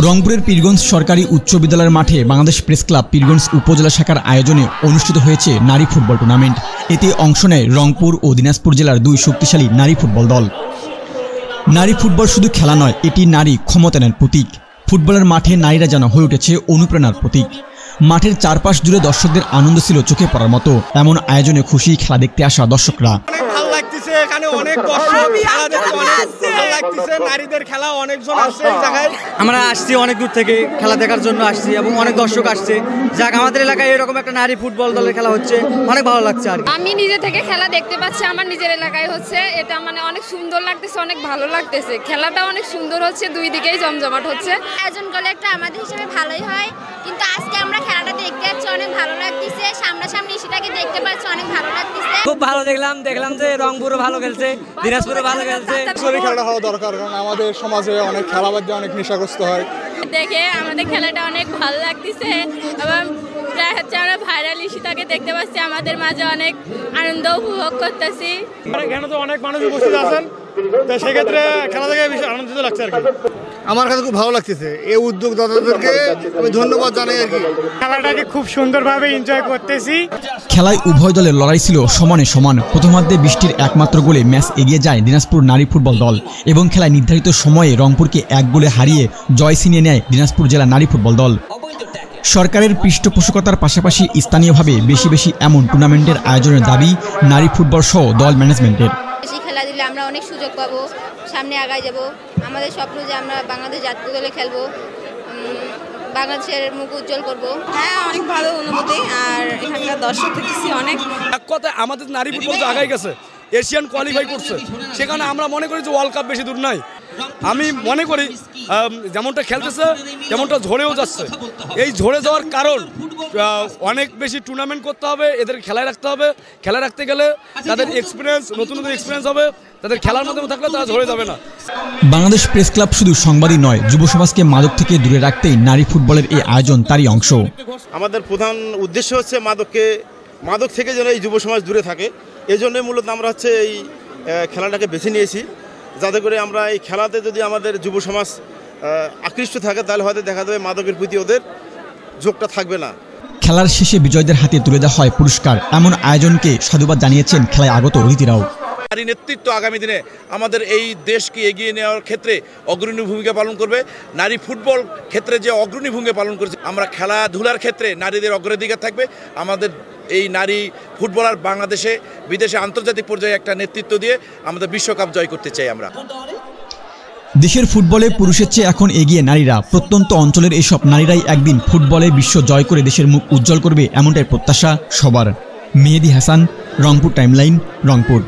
রংপুরের পীরগঞ্জ সরকারি উচ্চ বিদ্যালয়ের মাঠে বাংলাদেশ প্রেস ক্লাব পীরগঞ্জ উপজেলা শাখার আয়োজনে অনুষ্ঠিত হয়েছে নারী ফুটবল টুর্নামেন্ট। এতে অংশ নেয় রংপুর ও দিনাজপুর জেলার দুই শক্তিশালী নারী ফুটবল দল। নারী ফুটবল শুধু খেলা নয়, এটি নারী ক্ষমতায়নের প্রতীক। ফুটবলের মাঠে নারীরা যেন হয়ে উঠেছে অনুপ্রেরণার প্রতীক। মাঠের চারপাশ জুড়ে দর্শকদের আনন্দ ছিল চোখে পড়ার মতো। এমন আয়োজনে খুশি খেলা দেখতে আসা দর্শকরা। আমরা আসছি অনেক দূর থেকে খেলা দেখার জন্য আসছি এবং অনেক দর্শক আসছে। যাক, আমাদের এলাকায় এরকম একটা নারী ফুটবল দলের খেলা হচ্ছে, অনেক ভালো লাগছে। আর আমি নিজে থেকে খেলা দেখতে পাচ্ছি, আমার নিজের এলাকায় হচ্ছে, এটা মানে অনেক সুন্দর লাগতেছে, অনেক ভালো লাগতেছে। খেলাটা অনেক সুন্দর হচ্ছে, দুই দিকেই জমজমাট হচ্ছে। আয়োজন করলে একটা আমাদের হিসেবে ভালোই হয়, কিন্তু আজকে আমরা খেলাটা দেখতে যাচ্ছি, অনেক ভালো লাগতেছে। সামনাসামনি সেটাকে দেখতে পাচ্ছি, অনেক ভালো লাগতেছে। খুব ভালো দেখলাম যে রংপুরও ভালো খেলছে, দিনাজপুরও ভালো খেলছে। খেলাটা হওয়া দরকার, কারণ আমাদের সমাজে অনেক খেলা বাদ দিয়ে অনেক নেশাগ্রস্ত হয়। দেখে আমাদের খেলাটা অনেক ভালো লাগতেছে এবং প্রায় হচ্ছে আমরা ভাইরাল ইস্যুটাকে দেখতে পাচ্ছি, আমাদের মাঝে অনেক আনন্দ উপভোগ করতেছি। এখানে তো অনেক মানুষ উপস্থিত আছেন, তো সেক্ষেত্রে খেলা দেখে বেশি আনন্দিত লাগছে আর কি। আমার কাছে খুব ভালো লাগতেছে। এই উদ্যোগদাতাদেরকে আমি ধন্যবাদ জানাই আর কি। খেলাটাকে খুব সুন্দরভাবে এনজয় করতেছি। খেলায় উভয় দলের লড়াই ছিল সমানে সমান। প্রথমার্ধে বৃষ্টির একমাত্র গোলে ম্যাচ এগিয়ে যায় দিনাজপুর নারী ফুটবল দল এবং খেলায় নির্ধারিত সময়ে রংপুরকে 1 গোলে হারিয়ে জয় ছিনিয়ে নেয় দিনাজপুর জেলা নারী ফুটবল দল। সরকারের পৃষ্ঠপোষকতার পাশাপাশি স্থানীয়ভাবে বেশি বেশি এমন টুর্নামেন্টের আয়োজনের দাবি নারী ফুটবল সহ দল ম্যানেজমেন্টের। বেশি খেলা দিলে আমরা অনেক সুযোগ পাবো, সামনে আগায় যাব। আমাদের স্বপ্ন যে আমরা বাংলাদেশ জাতীয় দলে খেলবো, বাংলাদেশের মুখ উজ্জ্বল করবো। হ্যাঁ, অনেক ভালো অনুভূতি। আর এখানকার দর্শক দেখছি অনেক। এক কথা, আমাদের নারী ফুটবল তো আগাই গেছে, এশিয়ান কোয়ালিফাই করছে, সেখানে আমরা মনে করি যে ওয়ার্ল্ড কাপ বেশি দূর নাই। আমি মনে করি যেমনটা খেলতেছে তেমনটা ঝরেও যাচ্ছে। এই ঝরে যাওয়ার কারণ অনেক বেশি টুর্নামেন্ট করতে হবে, এদের খেলায় রাখতে হবে। খেলা রাখতে গেলে তাদের এক্সপিরিয়েন্স, নতুন নতুন এক্সপিরিয়েন্স হবে, তাদের খেলার মাধ্যমে থাকলে তারা ঝরে যাবে না। বাংলাদেশ প্রেস ক্লাব শুধু সংবাদই নয়, যুব সমাজকে মাদক থেকে দূরে রাখতেই নারী ফুটবলের এই আয়োজন তারই অংশ। আমাদের প্রধান উদ্দেশ্য হচ্ছে মাদক থেকে যেন এই যুব সমাজ দূরে থাকে। এই জন্যই মূলত আমরা হচ্ছে এই খেলাটাকে বেছে নিয়েছি, যাতে করে আমরা এই খেলাতে যদি আমাদের যুব সমাজ আকৃষ্ট থাকে, তাহলে হয়তো দেখা যাবে মাদকের প্রতি ওদের ঝোঁকটা থাকবে না। খেলার শেষে বিজয়ীদের হাতে তুলে দেওয়া হয় পুরস্কার। এমন আয়োজনকে সাধুবাদ জানিয়েছেন খেলায় আগত অতিথিরাও। নারী নেতৃত্ব আগামী দিনে আমাদের এই দেশকে এগিয়ে নেওয়ার ক্ষেত্রে অগ্রণী ভূমিকা পালন করবে। নারী ফুটবল ক্ষেত্রে যে অগ্রণী ভূমিকা পালন করছে, আমরা খেলাধুলার ক্ষেত্রে নারীদের অগ্রাধিকার থাকবে। আমাদের এই নারী ফুটবলার বাংলাদেশে, বিদেশে, আন্তর্জাতিক পর্যায়ে একটা নেতৃত্ব দিয়ে আমাদের বিশ্বকাপ জয় করতে চাই আমরা। দেশের ফুটবলে পুরুষের চেয়ে এখন এগিয়ে নারীরা। প্রত্যন্ত অঞ্চলের এসব নারীরাই একদিন ফুটবলে বিশ্ব জয় করে দেশের মুখ উজ্জ্বল করবে, এমনটাই প্রত্যাশা সবার। মেহেদী হাসান, রংপুর টাইমলাইন, রংপুর।